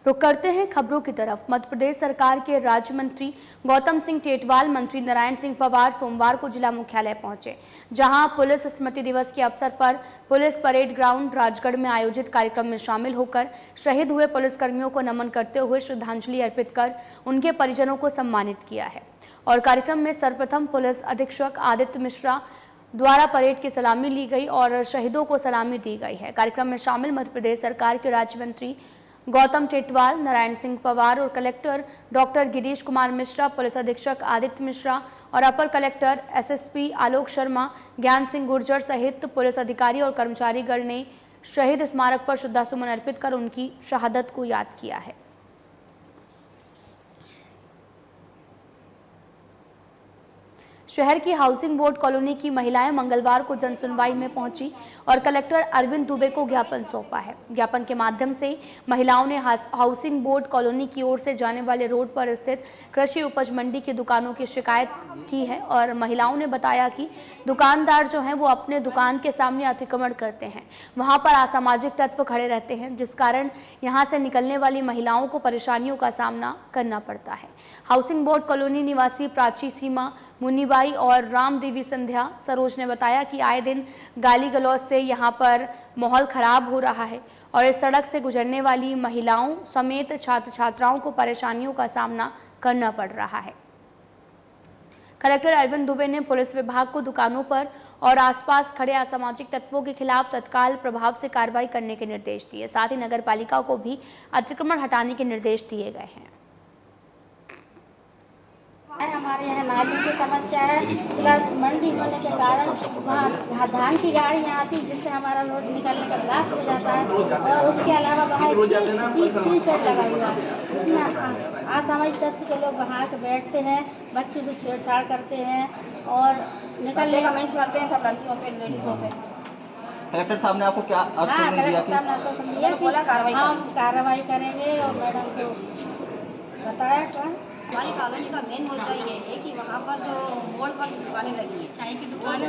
रुक करते हैं खबरों की तरफ। मध्य प्रदेश सरकार के राज्य मंत्री गौतम सिंह टेटवाल, मंत्री नारायण सिंह पवार सोमवार को जिला मुख्यालय पहुंचे, जहां पुलिस स्मृति दिवस के अवसर पर पुलिस परेड ग्राउंड राजगढ़ में आयोजित कार्यक्रम में शामिल होकर शहीद हुए पुलिसकर्मियों को नमन करते हुए श्रद्धांजलि अर्पित कर उनके परिजनों को सम्मानित किया है। और कार्यक्रम में सर्वप्रथम पुलिस अधीक्षक आदित्य मिश्रा द्वारा परेड की सलामी ली गई और शहीदों को सलामी दी गई है। कार्यक्रम में शामिल मध्य प्रदेश सरकार के राज्य मंत्री गौतम टेटवाल, नारायण सिंह पवार और collector doctor Girish Kumar Mishra, police अधीक्षक आदित्य मिश्रा और अपर कलेक्टर एसएसपी आलोक शर्मा, ज्ञान सिंह गुर्जर सहित पुलिस अधिकारी और कर्मचारीगण ने शहीद स्मारक पर श्रद्धासुमन अर्पित कर उनकी शहादत को याद किया है। शहर की हाउसिंग बोर्ड कॉलोनी की महिलाएं मंगलवार को जनसुनवाई में पहुंची और कलेक्टर अरविंद दुबे को ज्ञापन सौंपा है। ज्ञापन के माध्यम से महिलाओं ने हाउसिंग बोर्ड कॉलोनी की ओर से जाने वाले रोड पर स्थित कृषि उपज मंडी की दुकानों की शिकायत की है और महिलाओं ने बताया कि दुकानदार जो हैं वो अपने दुकान के सामने अतिक्रमण करते हैं, वहां पर असामाजिक तत्व खड़े रहते हैं, जिस कारण यहां से निकलने वाली महिलाओं को परेशानियों का सामना करना पड़ता है। हाउसिंग बोर्ड कॉलोनी निवासी प्राची सीमा, मुन्नीबाई और राम देवी संध्या सरोज ने बताया कि आए दिन गाली गलौज से यहाँ पर माहौल खराब हो रहा है और इस सड़क से गुजरने वाली महिलाओं समेत छात्र छात्राओं को परेशानियों का सामना करना पड़ रहा है। कलेक्टर अरविंद दुबे ने पुलिस विभाग को दुकानों पर और आसपास खड़े असामाजिक तत्वों के खिलाफ तत्काल प्रभाव से कार्रवाई करने के निर्देश दिए। साथ ही नगर पालिका को भी अतिक्रमण हटाने के निर्देश दिए गए हैं। हमारे यहाँ नाली की समस्या है, प्लस मंडी होने के कारण वहाँ धान की गाड़ियाँ आती जिससे हमारा रोड निकलने का ब्लास्ट हो जाता है और उसके अलावा वहाँ टीन शेड लगा हुआ है, उसमें असामाजिक तत्व के लोग वहाँ के बैठते हैं, बच्चों से छेड़छाड़ करते हैं और निकलने कमेंट्स करते हैं सब लड़कियों पे, लेडीजों पे। कलेक्टर साहब ने आपको क्या आश्वासन दिया? कलेक्टर साहब ने आश्वासन दिया कि हम कार्रवाई करेंगे और मैडम को बताया क्या। हमारी कॉलोनी का मेन मुद्दा ये है कि वहाँ पर जो मोड़ पर जो दुकानें लगी है, चाय की दुकान है,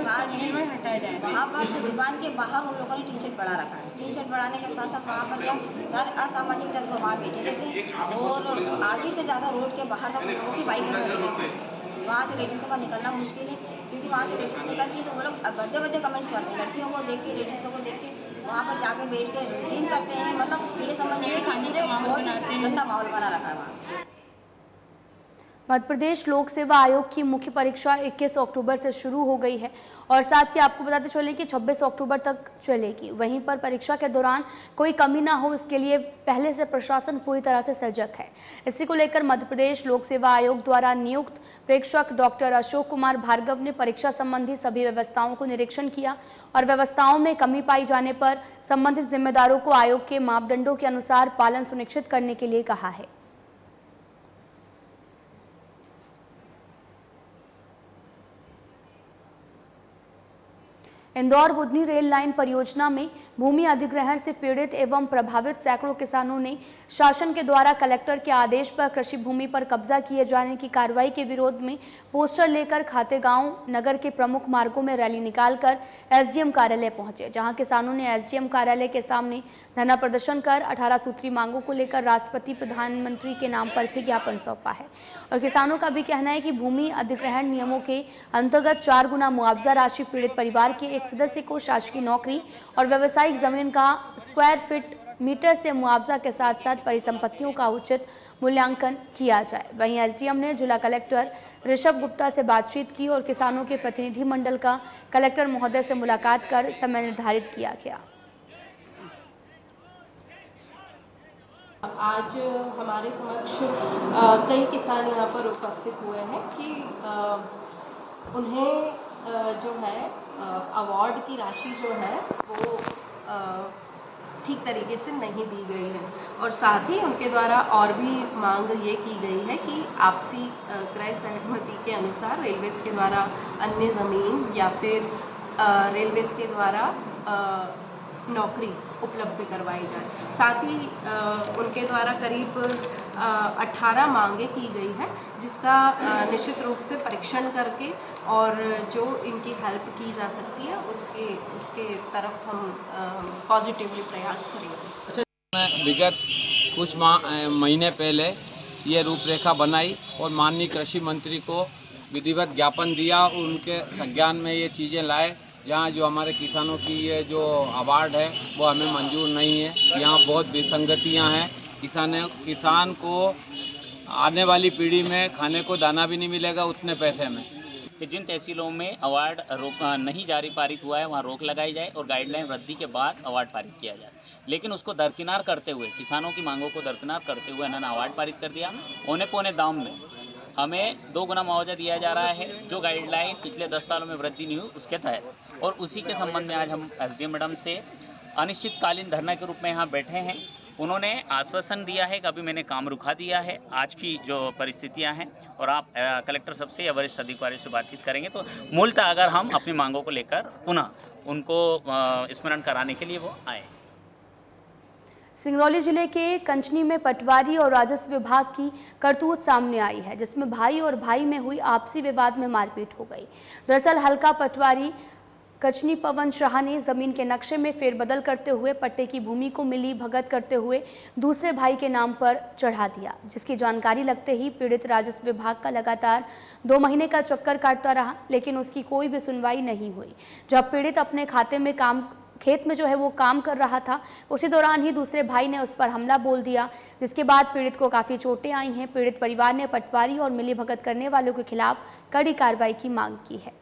वहाँ पर जो दुकान के बाहर उन लोगों ने टी शर्ट बढ़ा रखा है। टी शर्ट बढ़ाने के साथ साथ वहाँ पर क्या सर असामाजिक तत्व वहाँ बैठे रहते हैं और आधे से ज़्यादा रोड के बाहर तक लोगों की बाइक में बैठे रहते हैं। वहाँ से लेडीज़ों का निकलना मुश्किल है क्योंकि वहाँ से लेडीज़ निकलती है तो वो लोग बड़े बड़े कमेंट्स करते हैं, लड़कियों को देख के, लेडीज़ों को देख के वहाँ पर जाकर बैठ के ड्रिंक करते हैं। मतलब ये समझिए कि बहुत गंदा माहौल बना रखा है वहाँ। मध्य प्रदेश लोक सेवा आयोग की मुख्य परीक्षा 21 अक्टूबर से शुरू हो गई है और साथ ही आपको बताते चलें कि 26 अक्टूबर तक चलेगी। वहीं पर परीक्षा के दौरान कोई कमी ना हो, इसके लिए पहले से प्रशासन पूरी तरह से सजग है। इसी को लेकर मध्य प्रदेश लोक सेवा आयोग द्वारा नियुक्त प्रेक्षक डॉक्टर अशोक कुमार भार्गव ने परीक्षा संबंधी सभी व्यवस्थाओं को निरीक्षण किया और व्यवस्थाओं में कमी पाई जाने पर संबंधित जिम्मेदारों को आयोग के मापदंडों के अनुसार पालन सुनिश्चित करने के लिए कहा है। इंदौर बुधनी रेल लाइन परियोजना में भूमि अधिग्रहण से पीड़ित एवं प्रभावित सैकड़ों किसानों ने शासन के द्वारा कलेक्टर के आदेश पर कृषि भूमि पर कब्जा किए जाने की कार्रवाई के विरोध में पोस्टर लेकर खातेगांव नगर के प्रमुख मार्गों में रैली निकालकर एसडीएम कार्यालय पहुंचे, जहां किसानों ने एसडीएम कार्यालय के सामने धरना प्रदर्शन कर 18 सूत्री मांगों को लेकर राष्ट्रपति प्रधानमंत्री के नाम पर भी ज्ञापन सौंपा है। और किसानों का भी कहना है कि भूमि अधिग्रहण नियमों के अंतर्गत 4 गुना मुआवजा राशि पीड़ित परिवार के एक सदस्य को शासकीय नौकरी और व्यावसायिक जमीन का स्क्वायर फीट मीटर से मुआवजा के साथ साथ परिसंपत्तियों का उचित मूल्यांकन किया जाए। वहीं एसडीएम ने जिला कलेक्टर ऋषभ गुप्ता से बातचीत की और किसानों के प्रतिनिधि मंडल का कलेक्टर महोदय से मुलाकात कर समय निर्धारित किया गया। आज हमारे समक्ष कई किसान यहाँ पर उपस्थित हुए हैं कि उन्हें जो है अवार्ड की राशि जो है वो ठीक तरीके से नहीं दी गई है और साथ ही उनके द्वारा और भी मांग ये की गई है कि आपसी क्रय सहमति के अनुसार रेलवेज के द्वारा अन्य ज़मीन या फिर रेलवेज के द्वारा नौकरी उपलब्ध करवाई जाए। साथ ही उनके द्वारा करीब 18 मांगे की गई है, जिसका निश्चित रूप से परीक्षण करके और जो इनकी हेल्प की जा सकती है उसके तरफ हम पॉजिटिवली प्रयास करेंगे। विगत कुछ महीने पहले ये रूपरेखा बनाई और माननीय कृषि मंत्री को विधिवत ज्ञापन दिया और उनके संज्ञान में ये चीज़ें लाए। जहाँ जो हमारे किसानों की ये जो अवार्ड है वो हमें मंजूर नहीं है। यहाँ बहुत विसंगतियाँ हैं। किसान को आने वाली पीढ़ी में खाने को दाना भी नहीं मिलेगा उतने पैसे में। कि जिन तहसीलों में अवार्ड नहीं जारी पारित हुआ है वहाँ रोक लगाई जाए और गाइडलाइन रद्दी के बाद अवार्ड पारित किया जाए। लेकिन उसको दरकिनार करते हुए, किसानों की मांगों को दरकिनार करते हुए इन्होंने अवार्ड पारित कर दिया। औने पौने दाम में हमें 2 गुना मुआवजा दिया जा रहा है, जो गाइडलाइन पिछले 10 सालों में वृद्धि नहीं हुई उसके तहत। और उसी के संबंध में आज हम एसडीएम मैडम से अनिश्चितकालीन धरना के रूप में यहाँ बैठे हैं। उन्होंने आश्वासन दिया है कि अभी मैंने काम रुका दिया है आज की जो परिस्थितियां हैं, और आप कलेक्टर साहब से या वरिष्ठ अधिकारियों से बातचीत करेंगे तो मूलतः अगर हम अपनी मांगों को लेकर पुनः उनको स्मरण कराने के लिए वो आए। सिंगरौली जिले के कंचनी में पटवारी और राजस्व विभाग की करतूत सामने आई है, जिसमें भाई और भाई में हुई आपसी विवाद में मारपीट हो गई। दरअसल हल्का पटवारी कचनी पवन शाह ने जमीन के नक्शे में फेरबदल करते हुए पट्टे की भूमि को मिली भगत करते हुए दूसरे भाई के नाम पर चढ़ा दिया, जिसकी जानकारी लगते ही पीड़ित राजस्व विभाग का लगातार 2 महीने का चक्कर काटता रहा, लेकिन उसकी कोई भी सुनवाई नहीं हुई। जब पीड़ित अपने खेत में जो है वो काम कर रहा था, उसी दौरान ही दूसरे भाई ने उस पर हमला बोल दिया, जिसके बाद पीड़ित को काफ़ी चोटें आई हैं। पीड़ित परिवार ने पटवारी और मिली भगत करने वालों के खिलाफ कड़ी कार्रवाई की मांग की है।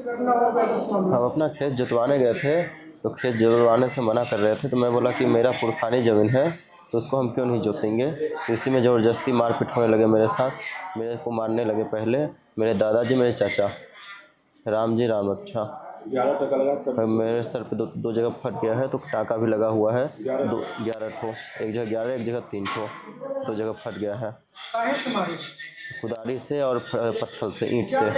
हम अपना खेत जोतवाने गए थे, तो खेत जोतवाने से मना कर रहे थे, तो मैं बोला कि मेरा पुरखानी ज़मीन है तो उसको हम क्यों नहीं जोतेंगे। तो इसी में ज़बरदस्ती मारपीट होने लगे मेरे साथ। मेरे को मारने लगे पहले मेरे दादाजी, मेरे चाचा राम जी राम रक्षा। 11 टका लगा सर। मेरे सर पे दो जगह फट गया है, तो टाँका भी लगा हुआ है 11 ठो, एक जगह 11 एक जगह 3 ठो, 2 जगह फट गया है। कुदारी से और पत्थर से, ईंट से।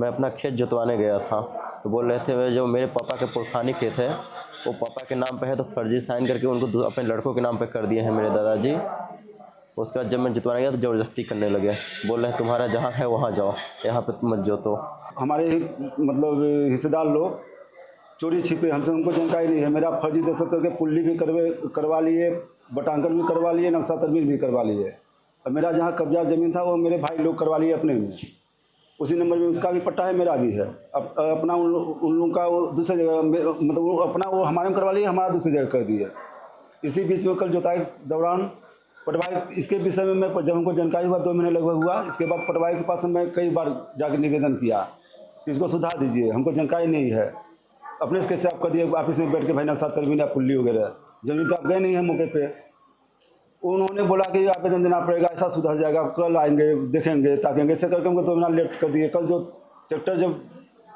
मैं अपना खेत जोतवाने गया था, तो बोल रहे थे जो मेरे पापा के पुरखानी खेत है वो पापा के नाम पे है, तो फर्जी साइन करके उनको अपने लड़कों के नाम पे कर दिए हैं मेरे दादाजी। उसके बाद जब मैं जोतवाने गया तो ज़बरदस्ती करने लगे, बोल रहे तुम्हारा जहाँ है वहाँ जाओ, यहाँ पे मत जोतो। हमारे मतलब हिस्सेदार लोग चोरी छिपे, हमसे उनको जानकारी नहीं है। मेरा फर्जी दस्तखत करके पुल्ली भी करवा लिए, बटांकन भी करवा लिए, नक्शा तरमीम भी करवा लिए। अब मेरा जहाँ कब्जा ज़मीन था वो मेरे भाई लोग करवा लिए अपने में, उसी नंबर में उसका भी पट्टा है, मेरा भी है। अब अपना उन लोगों का वो दूसरी जगह मतलब वो अपना वो हमारे में करवा लिए, हमारा दूसरी जगह कर दिए। इसी बीच में कल जोताई के दौरान पटवारी इसके विषय में मैं जब हमको जानकारी हुआ 2 महीने लगभग हुआ, इसके बाद पटवारी के पास मैं कई बार जाकर निवेदन किया, इसको सुधार दीजिए, हमको जानकारी नहीं है। अपने से कैसे आप कर दिए ऑफिस में बैठ के भाई नक्शा तरमीम या पुल्ली वगैरह, जमीन तो आप गए नहीं है मौके पे। उन्होंने बोला कि आवेदन देना पड़ेगा, ऐसा सुधर जाएगा, कल आएंगे देखेंगे ताकेंगे, ऐसे करके हमको 2 महीना लेट कर दिए। कल जो ट्रैक्टर जब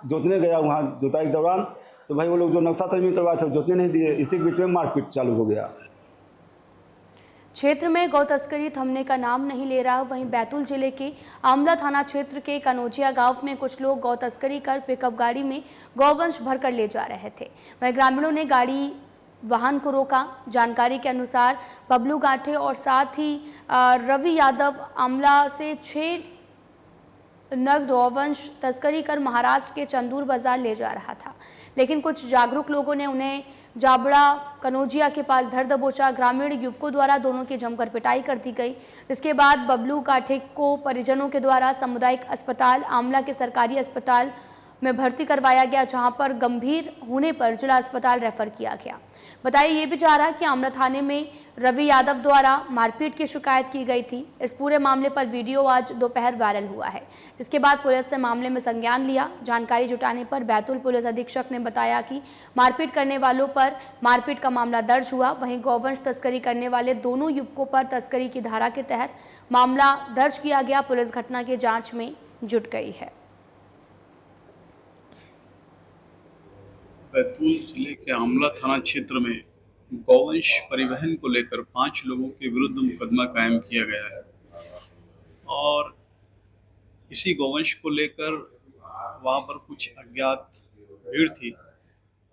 जोतने गया वहाँ जोताई के दौरान, तो भाई वो लोग जो नक्शा तरमीम करवाए थे जोतने नहीं दिए। इसी के बीच में मारपीट चालू हो गया। क्षेत्र में गौ तस्करी थमने का नाम नहीं ले रहा। वहीं बैतूल जिले के आमला थाना क्षेत्र के कनौजिया गांव में कुछ लोग गौ तस्करी कर पिकअप गाड़ी में गौवंश भरकर ले जा रहे थे। वहीं ग्रामीणों ने वाहन को रोका। जानकारी के अनुसार बबलू गाठे और साथ ही रवि यादव आमला से 6 नग गौवंश तस्करी कर महाराष्ट्र के चंदूर बाजार ले जा रहा था, लेकिन कुछ जागरूक लोगों ने उन्हें जाबड़ा कनौजिया के पास धर दबोचा। ग्रामीण युवकों द्वारा दोनों की जमकर पिटाई कर दी गई, जिसके बाद बबलू काठे को परिजनों के द्वारा सामुदायिक अस्पताल आमला के सरकारी अस्पताल में भर्ती करवाया गया, जहां पर गंभीर होने पर जिला अस्पताल रेफर किया गया। बताया ये भी जा रहा कि आमला थाने में रवि यादव द्वारा मारपीट की शिकायत की गई थी। इस पूरे मामले पर वीडियो आज दोपहर वायरल हुआ है, जिसके बाद पुलिस ने मामले में संज्ञान लिया। जानकारी जुटाने पर बैतूल पुलिस अधीक्षक ने बताया कि मारपीट करने वालों पर मारपीट का मामला दर्ज हुआ। वहीं गौवंश तस्करी करने वाले दोनों युवकों पर तस्करी की धारा के तहत मामला दर्ज किया गया। पुलिस घटना की जाँच में जुट गई है। बैतूल जिले के आमला थाना क्षेत्र में गौवंश परिवहन को लेकर 5 लोगों के विरुद्ध मुकदमा कायम किया गया है और इसी गौवंश को लेकर वहां पर कुछ अज्ञात भीड़ थी,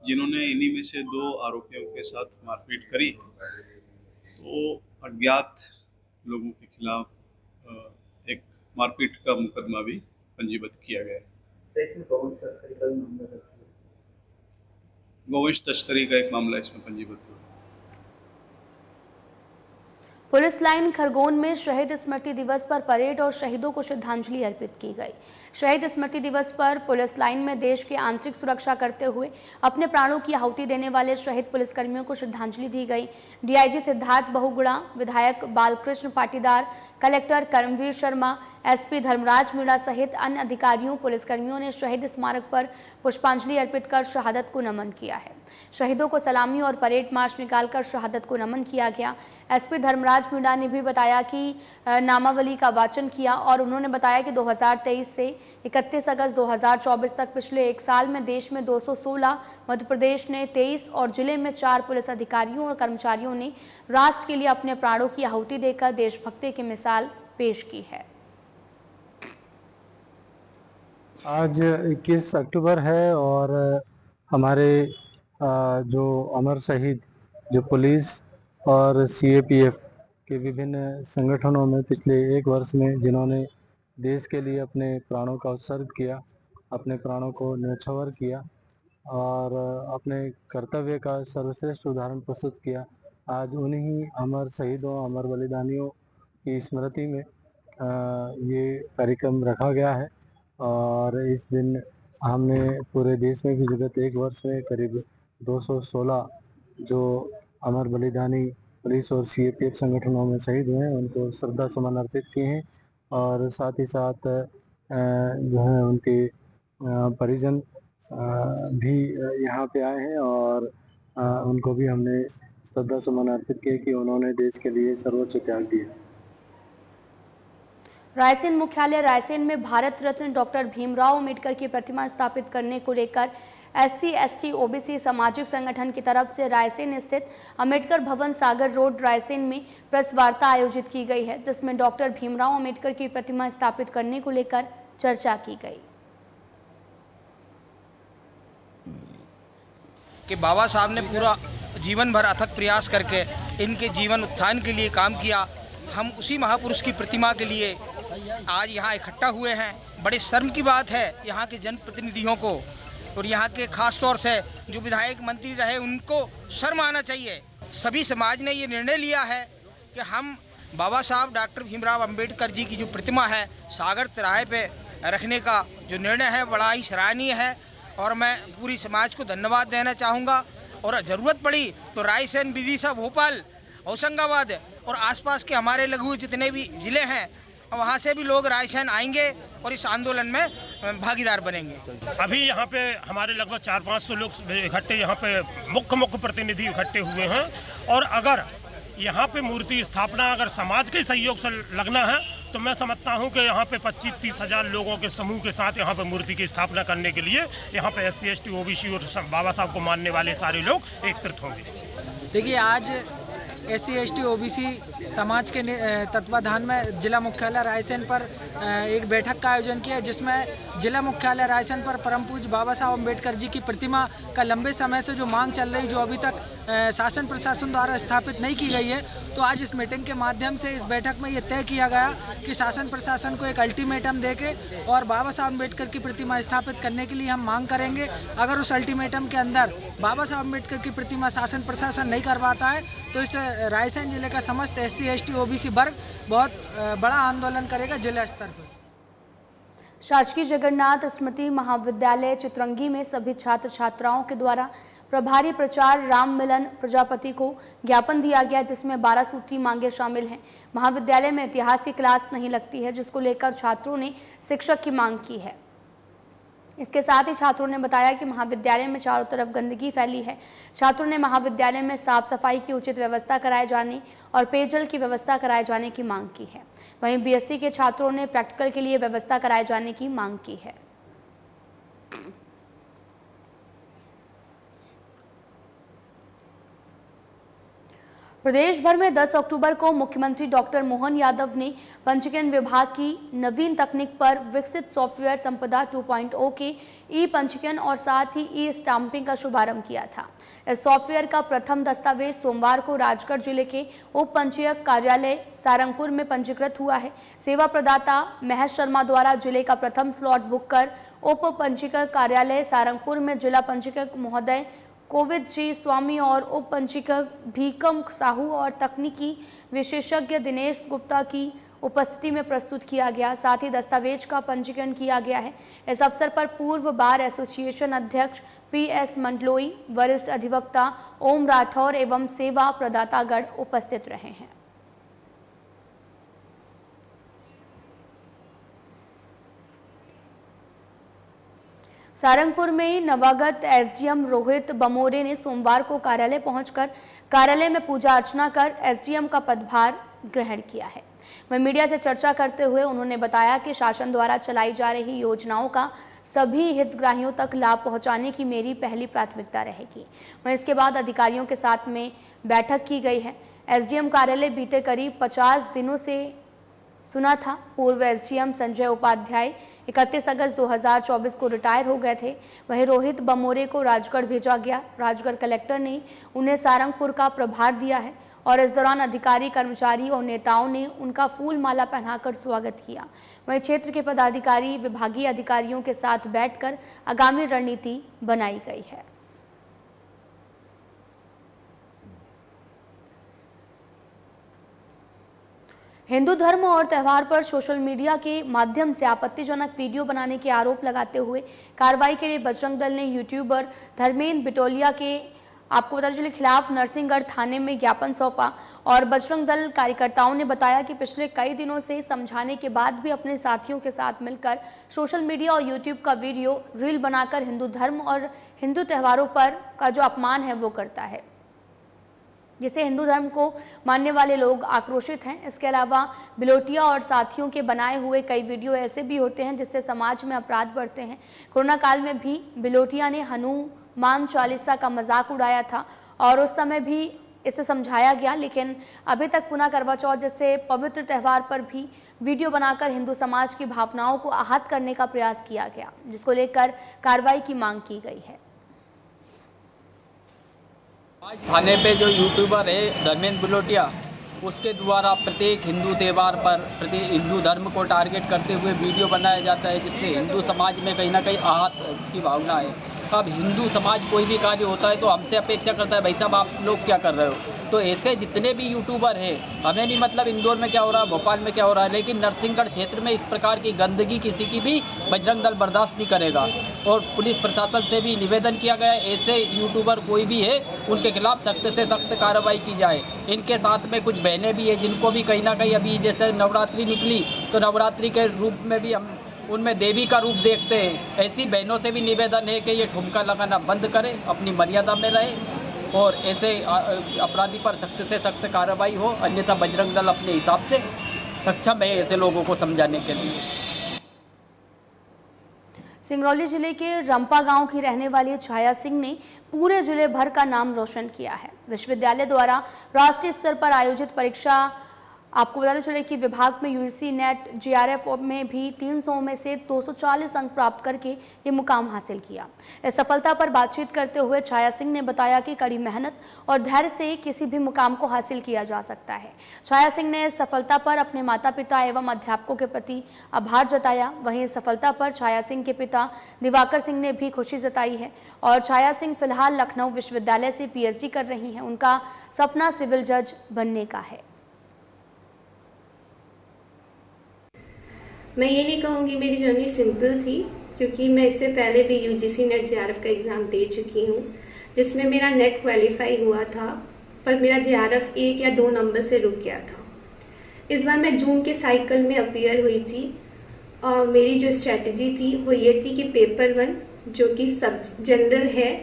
जिन्होंने इन्हीं में से 2 आरोपियों के साथ मारपीट करी। तो अज्ञात लोगों के खिलाफ एक मारपीट का मुकदमा भी पंजीबद्ध किया गया है। गोवंश तस्करी का एक मामला इसमें पंजीबद्ध हुआ। पुलिस लाइन खरगोन में शहीद स्मृति दिवस पर परेड और शहीदों को श्रद्धांजलि अर्पित की गई। शहीद स्मृति दिवस पर पुलिस लाइन में देश की आंतरिक सुरक्षा करते हुए अपने प्राणों की आहुति देने वाले शहीद पुलिसकर्मियों को श्रद्धांजलि दी गई। डीआईजी सिद्धार्थ बहुगुणा, विधायक बालकृष्ण पाटीदार, कलेक्टर कर्मवीर शर्मा, एसपी धर्मराज मीणा सहित अन्य अधिकारियों पुलिसकर्मियों ने शहीद स्मारक पर पुष्पांजलि अर्पित कर शहादत को नमन किया है। शहीदों को सलामी और परेड मार्च निकालकर शहादत को नमन किया गया। एसपी धर्मराज मीणा ने भी बताया कि नामावली का वाचन किया और उन्होंने बताया कि 2023 से 31 अगस्त 2024 तक पिछले एक साल में देश में 216, मध्य प्रदेश ने 23 और जिले में 4 पुलिस अधिकारियों और कर्मचारियों ने राष्ट्र के लिए अपने प्राणों की आहुति देकर देशभक्ति की मिसाल पेश की है। आज 21 अक्टूबर है और हमारे जो अमर शहीद जो पुलिस और सीएपीएफ के विभिन्न संगठनों में पिछले एक वर्ष में जिन्होंने देश के लिए अपने प्राणों का उत्सर्ग किया, अपने प्राणों को न्यौछावर किया और अपने कर्तव्य का सर्वश्रेष्ठ उदाहरण प्रस्तुत किया, आज उन्हीं अमर शहीदों, अमर बलिदानियों की स्मृति में ये कार्यक्रम रखा गया है। और इस दिन हमने पूरे देश में भी विगत एक वर्ष में करीब 216 जो अमर बलिदानी पुलिस और सीएपीएफ संगठनों में शहीद हुए हैं उनको श्रद्धा सुमन अर्पित किए हैं और साथ ही साथ जो है उनके परिजन भी यहाँ पे आए हैं और उनको भी हमने श्रद्धा सुमन अर्पित किए कि उन्होंने देश के लिए सर्वोच्च त्याग दिया। रायसेन मुख्यालय रायसेन में भारत रत्न डॉक्टर भीमराव अंबेडकर की प्रतिमा स्थापित करने को लेकर SC ST OBC सामाजिक संगठन की तरफ से रायसेन स्थित अंबेडकर भवन सागर रोड रायसेन में प्रेस वार्ता आयोजित की गई है, जिसमें डॉक्टर भीमराव अंबेडकर की प्रतिमा स्थापित करने को लेकर चर्चा की गई। कि बाबा साहब ने पूरा जीवन भर अथक प्रयास करके इनके जीवन उत्थान के लिए काम किया। हम उसी महापुरुष की प्रतिमा के लिए आज यहाँ इकट्ठा हुए हैं। बड़े शर्म की बात है यहाँ के जनप्रतिनिधियों को और यहाँ के खास तौर से जो विधायक मंत्री रहे उनको शर्म आना चाहिए। सभी समाज ने ये निर्णय लिया है कि हम बाबा साहब डॉक्टर भीमराव अंबेडकर जी की जो प्रतिमा है सागर तिराहे पे रखने का जो निर्णय है बड़ा ही सराहनीय है और मैं पूरी समाज को धन्यवाद देना चाहूँगा। और ज़रूरत पड़ी तो रायसेन, विदिशा, भोपाल, होशंगाबाद और आसपास के हमारे लघु जितने भी ज़िले हैं वहाँ से भी लोग रायसेन आएंगे और इस आंदोलन में भागीदार बनेंगे। अभी यहाँ पे हमारे लगभग 400-500 लोग इकट्ठे यहाँ पे मुख्य प्रतिनिधि इकट्ठे हुए हैं और अगर यहाँ पे मूर्ति स्थापना अगर समाज के सहयोग से लगना है तो मैं समझता हूँ कि यहाँ पे 25-30 हज़ार लोगों के समूह के साथ यहाँ पे मूर्ति की स्थापना करने के लिए यहाँ पे SC ST OBC और बाबा साहब को मानने वाले सारे लोग एकत्रित होंगे। देखिए आज SC ST OBC समाज के तत्वाधान में जिला मुख्यालय रायसेन पर एक बैठक का आयोजन किया जिसमें जिला मुख्यालय रायसेन पर परम पूज्य बाबा साहब अम्बेडकर जी की प्रतिमा का लंबे समय से जो मांग चल रही जो अभी तक शासन प्रशासन द्वारा स्थापित नहीं की गई है, तो आज इस मीटिंग के माध्यम से इस बैठक में ये तय किया गया कि शासन प्रशासन को एक अल्टीमेटम देके और बाबा साहब अम्बेडकर की प्रतिमा स्थापित करने के लिए हम मांग करेंगे। अगर उस अल्टीमेटम के अंदर बाबा साहब अम्बेडकर की प्रतिमा शासन प्रशासन नहीं करवाता है तो इस रायसेन जिले का समस्त SC ST OBC वर्ग बहुत बड़ा आंदोलन करेगा जिला स्तर पर। शासकीय जगन्नाथ स्मृति महाविद्यालय चित्रंगी में सभी छात्र छात्राओं के द्वारा प्रभारी प्राचार्य राम मिलन प्रजापति को ज्ञापन दिया गया, जिसमें 12 सूत्री मांगे शामिल हैं। महाविद्यालय में इतिहास की क्लास नहीं लगती है, जिसको लेकर छात्रों ने शिक्षक की मांग की है। इसके साथ ही छात्रों ने बताया कि महाविद्यालय में चारों तरफ गंदगी फैली है। छात्रों ने महाविद्यालय में साफ सफाई की उचित व्यवस्था कराए जाने और पेयजल की व्यवस्था कराए जाने की मांग की है। वहीं BSc के छात्रों ने प्रैक्टिकल के लिए व्यवस्था कराए जाने की मांग की है। प्रदेश भर में 10 अक्टूबर को मुख्यमंत्री डॉक्टर मोहन यादव ने पंजीकरण विभाग की नवीन तकनीक पर विकसित सॉफ्टवेयर संपदा 2.0 के ई-पंजीकरण और साथ ही ई-स्टाम्पिंग का शुभारंभ किया था। इस सॉफ्टवेयर का प्रथम दस्तावेज सोमवार को राजगढ़ जिले के उप पंजीयक कार्यालय सारंगपुर में पंजीकृत हुआ है। सेवा प्रदाता महेश शर्मा द्वारा जिले का प्रथम स्लॉट बुक कर उप पंजीयक कार्यालय सारंगपुर में जिला पंजीयक महोदय कोविद जी स्वामी और उप पंजीकृत भीकम साहू और तकनीकी विशेषज्ञ दिनेश गुप्ता की उपस्थिति में प्रस्तुत किया गया। साथ ही दस्तावेज का पंजीकरण किया गया है। इस अवसर पर पूर्व बार एसोसिएशन अध्यक्ष PS मंडलोई, वरिष्ठ अधिवक्ता ओम राठौर एवं सेवा प्रदातागण उपस्थित रहे हैं। सारंगपुर में नवागत SDM रोहित बमोरे ने सोमवार को कार्यालय पहुंचकर कार्यालय में पूजा अर्चना कर SDM का पदभार ग्रहण किया है। वहीं मीडिया से चर्चा करते हुए उन्होंने बताया कि शासन द्वारा चलाई जा रही योजनाओं का सभी हितग्राहियों तक लाभ पहुंचाने की मेरी पहली प्राथमिकता रहेगी। वहीं इसके बाद अधिकारियों के साथ में बैठक की गई है। SDM कार्यालय बीते करीब 50 दिनों से सुना था। पूर्व SDM संजय उपाध्याय 31 अगस्त 2024 को रिटायर हो गए थे। वहीं रोहित बमोरे को राजगढ़ भेजा गया। राजगढ़ कलेक्टर ने उन्हें सारंगपुर का प्रभार दिया है और इस दौरान अधिकारी, कर्मचारी और नेताओं ने उनका फूल माला पहनाकर स्वागत किया। वहीं क्षेत्र के पदाधिकारी, विभागीय अधिकारियों के साथ बैठकर आगामी रणनीति बनाई गई है। हिंदू धर्म और त्यौहार पर सोशल मीडिया के माध्यम से आपत्तिजनक वीडियो बनाने के आरोप लगाते हुए कार्रवाई के लिए बजरंग दल ने यूट्यूबर धर्मेंद्र बिटोलिया के आपको बता चले खिलाफ नरसिंहगढ़ थाने में ज्ञापन सौंपा और बजरंग दल कार्यकर्ताओं ने बताया कि पिछले कई दिनों से समझाने के बाद भी अपने साथियों के साथ मिलकर सोशल मीडिया और यूट्यूब का वीडियो रील बनाकर हिंदू धर्म और हिंदू त्योहारों पर का जो अपमान है वो करता है, जिसे हिंदू धर्म को मानने वाले लोग आक्रोशित हैं। इसके अलावा बिलोटिया और साथियों के बनाए हुए कई वीडियो ऐसे भी होते हैं जिससे समाज में अपराध बढ़ते हैं। कोरोना काल में भी बिलोटिया ने हनुमान चालीसा का मजाक उड़ाया था और उस समय भी इसे समझाया गया, लेकिन अभी तक पुनः करवा चौथ जैसे पवित्र त्यौहार पर भी वीडियो बनाकर हिंदू समाज की भावनाओं को आहत करने का प्रयास किया गया, जिसको लेकर कार्रवाई की मांग की गई है। आज थाने पे जो यूट्यूबर है धर्मेंद्र बिलोटिया, उसके द्वारा प्रत्येक हिंदू त्यौहार पर प्रत्येक हिंदू धर्म को टारगेट करते हुए वीडियो बनाया जाता है, जिससे हिंदू समाज में कहीं ना कहीं आहत की भावना है। अब हिंदू समाज कोई भी कार्य होता है तो हमसे अपेक्षा करता है भाई साहब आप लोग क्या कर रहे हो। तो ऐसे जितने भी यूट्यूबर हैं, हमें नहीं मतलब इंदौर में क्या हो रहा है, भोपाल में क्या हो रहा है, लेकिन नरसिंहगढ़ क्षेत्र में इस प्रकार की गंदगी किसी की भी बजरंग दल बर्दाश्त नहीं करेगा। और पुलिस प्रशासन से भी निवेदन किया गया है, ऐसे यूट्यूबर कोई भी है उनके खिलाफ सख्त से सख्त कार्रवाई की जाए। इनके साथ में कुछ बहनें भी है जिनको भी कहीं ना कहीं अभी जैसे नवरात्रि निकली तो नवरात्रि के रूप में भी हम उनमें देवी का रूप देखते हैं। ऐसी बहनों से भी निवेदन है कि ये ठुमका लगाना बंद करें, अपनी मर्यादा में रहे और ऐसे अपराधी पर सख्त से सख्त कार्रवाई हो, अन्यथा बजरंग दल अपने हिसाब से सक्षम है ऐसे लोगों को समझाने के लिए। सिंगरौली जिले के रंपा गांव की रहने वाली छाया सिंह ने पूरे जिले भर का नाम रोशन किया है। विश्वविद्यालय द्वारा राष्ट्रीय स्तर पर आयोजित परीक्षा आपको बताते चले कि विभाग में UGC नेट JRF में भी 300 में से 240 अंक प्राप्त करके ये मुकाम हासिल किया। इस सफलता पर बातचीत करते हुए छाया सिंह ने बताया कि कड़ी मेहनत और धैर्य से किसी भी मुकाम को हासिल किया जा सकता है। छाया सिंह ने इस सफलता पर अपने माता पिता एवं अध्यापकों के प्रति आभार जताया। वहीं इस सफलता पर छाया सिंह के पिता दिवाकर सिंह ने भी खुशी जताई है और छाया सिंह फिलहाल लखनऊ विश्वविद्यालय से PhD कर रही हैं। उनका सपना सिविल जज बनने का है। मैं ये नहीं कहूँगी मेरी जर्नी सिंपल थी, क्योंकि मैं इससे पहले भी UGC नेट JRF का एग्ज़ाम दे चुकी हूँ, जिसमें मेरा नेट क्वालिफाई हुआ था, पर मेरा JRF 1 या 2 नंबर से रुक गया था। इस बार मैं जून के साइकिल में अपीयर हुई थी और मेरी जो स्ट्रेटजी थी वो ये थी कि पेपर 1 जो कि सब जनरल है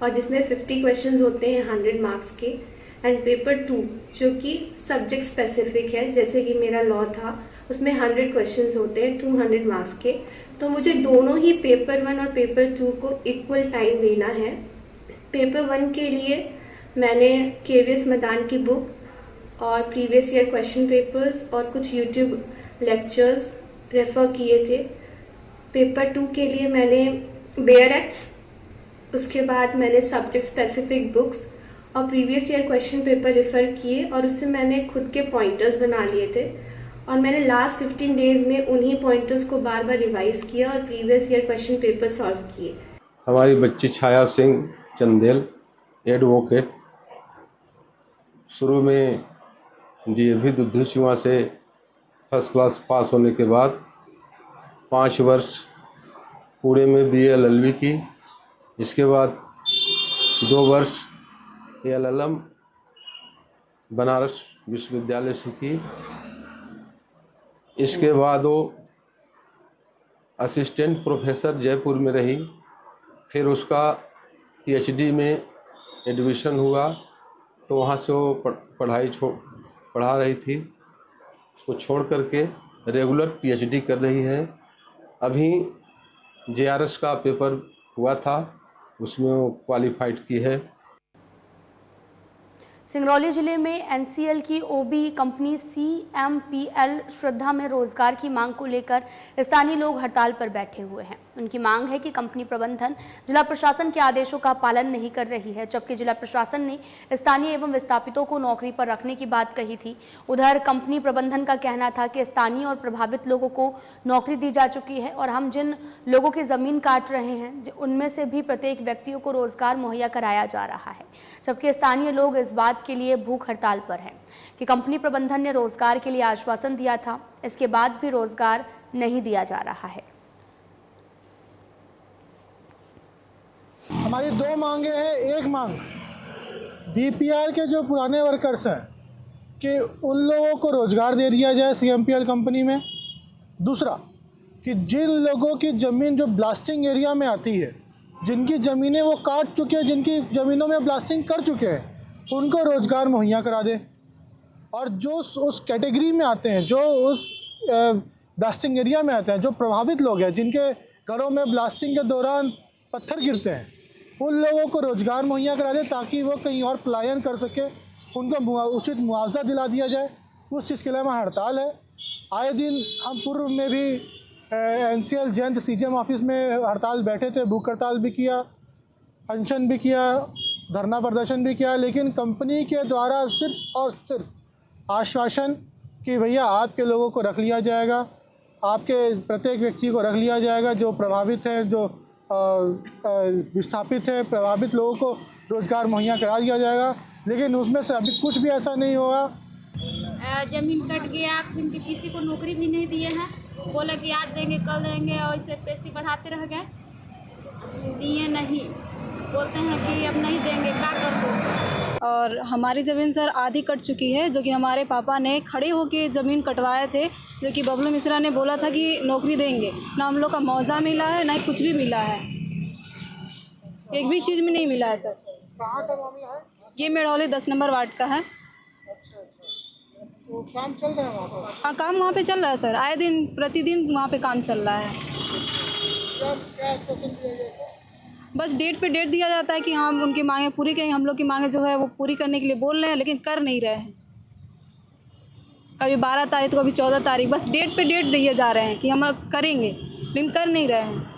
और जिसमें 50 क्वेश्चंस होते हैं 100 मार्क्स के, एंड पेपर 2 जो कि सब्जेक्ट स्पेसिफिक है, जैसे कि मेरा लॉ था, उसमें 100 क्वेश्चंस होते हैं 200 मार्क्स के। तो मुझे दोनों ही पेपर 1 और पेपर 2 को इक्वल टाइम देना है। पेपर 1 के लिए मैंने KVS मैदान की बुक और प्रीवियस ईयर क्वेश्चन पेपर्स और कुछ यूट्यूब लेक्चर्स रेफ़र किए थे। पेपर 2 के लिए मैंने बेयर एक्ट्स, उसके बाद मैंने सब्जेक्ट स्पेसिफिक बुक्स और previous year question paper refer किए और उससे मैंने खुद के पॉइंटर्स बना लिए थे और मैंने लास्ट 15 डेज़ में उन्हीं पॉइंटर्स को बार बार रिवाइज़ किया और previous year question paper solve किए। हमारी बच्ची छाया सिंह चंदेल एडवोकेट। शुरू में DAV दुधुचुआ से फर्स्ट क्लास पास होने के बाद 5 वर्ष पुणे में BA LLB की। इसके बाद 2 वर्ष LLM बनारस विश्वविद्यालय से की। इसके बाद वो असिस्टेंट प्रोफेसर जयपुर में रही। फिर उसका PhD में एडमिशन हुआ, तो वहाँ से वो पढ़ा रही थी। उसको छोड़ करके रेगुलर PhD कर रही है। अभी JRS का पेपर हुआ था, उसमें वो क्वालिफाइड की है। सिंगरौली जिले में NCL की OB कंपनी CMPL श्रद्धा में रोजगार की मांग को लेकर स्थानीय लोग हड़ताल पर बैठे हुए हैं। उनकी मांग है कि कंपनी प्रबंधन जिला प्रशासन के आदेशों का पालन नहीं कर रही है, जबकि जिला प्रशासन ने स्थानीय एवं विस्थापितों को नौकरी पर रखने की बात कही थी। उधर कंपनी प्रबंधन का कहना था कि स्थानीय और प्रभावित लोगों को नौकरी दी जा चुकी है और हम जिन लोगों की जमीन काट रहे हैं उनमें से भी प्रत्येक व्यक्तियों को रोजगार मुहैया कराया जा रहा है, जबकि स्थानीय लोग इस बात के लिए भूख हड़ताल पर हैं कि कंपनी प्रबंधन ने रोजगार के लिए आश्वासन दिया था, इसके बाद भी रोजगार नहीं दिया जा रहा है। हमारी 2 मांगे हैं। एक मांग BPR के जो पुराने वर्कर्स हैं कि उन लोगों को रोज़गार दे दिया जाए CMPL कंपनी में। दूसरा कि जिन लोगों की ज़मीन जो ब्लास्टिंग एरिया में आती है, जिनकी ज़मीनें वो काट चुके हैं, जिनकी ज़मीनों में ब्लास्टिंग कर चुके हैं, उनको रोज़गार मुहैया करा दे। और जो उस कैटेगरी में आते हैं, जो उस ब्लास्टिंग एरिया में आते हैं, जो प्रभावित लोग हैं, जिनके घरों में ब्लास्टिंग के दौरान पत्थर गिरते हैं, उन लोगों को रोज़गार मुहैया करा दे ताकि वो कहीं और पलायन कर सके, उनको उचित मुआवजा दिला दिया जाए। उस चीज़ के लिए हमारा हड़ताल है। आए दिन हम पूर्व में भी NCL जयंत CGM ऑफिस में हड़ताल बैठे थे, भूख हड़ताल भी किया, अनशन भी किया, धरना प्रदर्शन भी किया, लेकिन कंपनी के द्वारा सिर्फ और सिर्फ आश्वासन कि भैया आपके लोगों को रख लिया जाएगा, आपके प्रत्येक व्यक्ति को रख लिया जाएगा, जो प्रभावित है, जो विस्थापित है, प्रभावित लोगों को रोज़गार मुहैया करा दिया जाएगा। लेकिन उसमें से अभी कुछ भी ऐसा नहीं होगा। ज़मीन कट गया, फिर किसी को नौकरी भी नहीं दिए हैं, बोला कि आज देंगे कल देंगे और इससे पैसे बढ़ाते रह गए, दिए नहीं, बोलते हैं कि अब नहीं देंगे, क्या कर दो। और हमारी ज़मीन सर आधी कट चुकी है, जो कि हमारे पापा ने खड़े होकर ज़मीन कटवाए थे, जो कि बबलू मिश्रा ने बोला था कि नौकरी देंगे। ना हम लोग का मुआवजा मिला है, ना ही कुछ भी मिला है, एक भी चीज़ में नहीं मिला है सर। कहाँ का मामला है? ये मेड़ौली 10 नंबर वार्ड का है। अच्छा, तो काम चल रहा है वहाँ पर? हाँ, काम वहाँ पे चल रहा है सर, आए दिन प्रतिदिन वहाँ पे काम चल रहा है। क्या आश्वासन दिया जाएगा? बस डेट पे डेट दिया जाता है कि हम उनकी मांगें पूरी करेंगे। हम लोग की मांगें जो है वो पूरी करने के लिए बोल रहे हैं, लेकिन कर नहीं रहे हैं। कभी 12 तारीख तो कभी 14 तारीख, बस डेट पे डेट दिए जा रहे हैं कि हम करेंगे, लेकिन कर नहीं रहे हैं।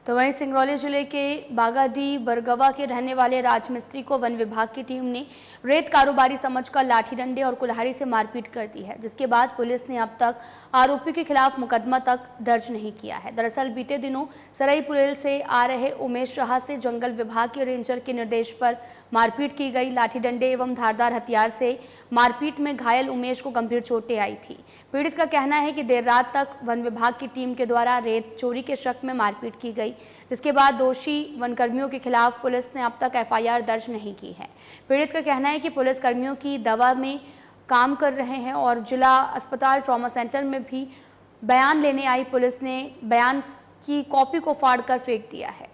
तो वहीं सिंगरौली जिले के बागाडीह बरगवा के रहने वाले राजमिस्त्री को वन विभाग की टीम ने रेत कारोबारी समझकर लाठी डंडे और कुल्हाड़ी से मारपीट कर दी है, जिसके बाद पुलिस ने अब तक आरोपी के खिलाफ मुकदमा तक दर्ज नहीं किया है। दरअसल बीते दिनों सराईपुरेल से आ रहे उमेश शाह से जंगल विभाग के रेंजर के निर्देश पर मारपीट की गई। लाठी डंडे एवं धारदार हथियार से मारपीट में घायल उमेश को गंभीर चोटें आई थी। पीड़ित का कहना है कि देर रात तक वन विभाग की टीम के द्वारा रेत चोरी के शक में मारपीट की गई, जिसके बाद दोषी वनकर्मियों के खिलाफ पुलिस ने अब तक FIR दर्ज नहीं की है। पीड़ित का कहना है कि पुलिस कर्मियों की दवा में काम कर रहे हैं और जिला अस्पताल ट्रॉमा सेंटर में भी बयान लेने आई पुलिस ने बयान की कॉपी को फाड़कर फेंक दिया है।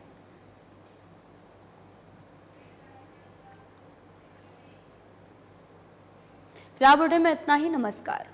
फिलहाल बुलेटिन में इतना ही। नमस्कार।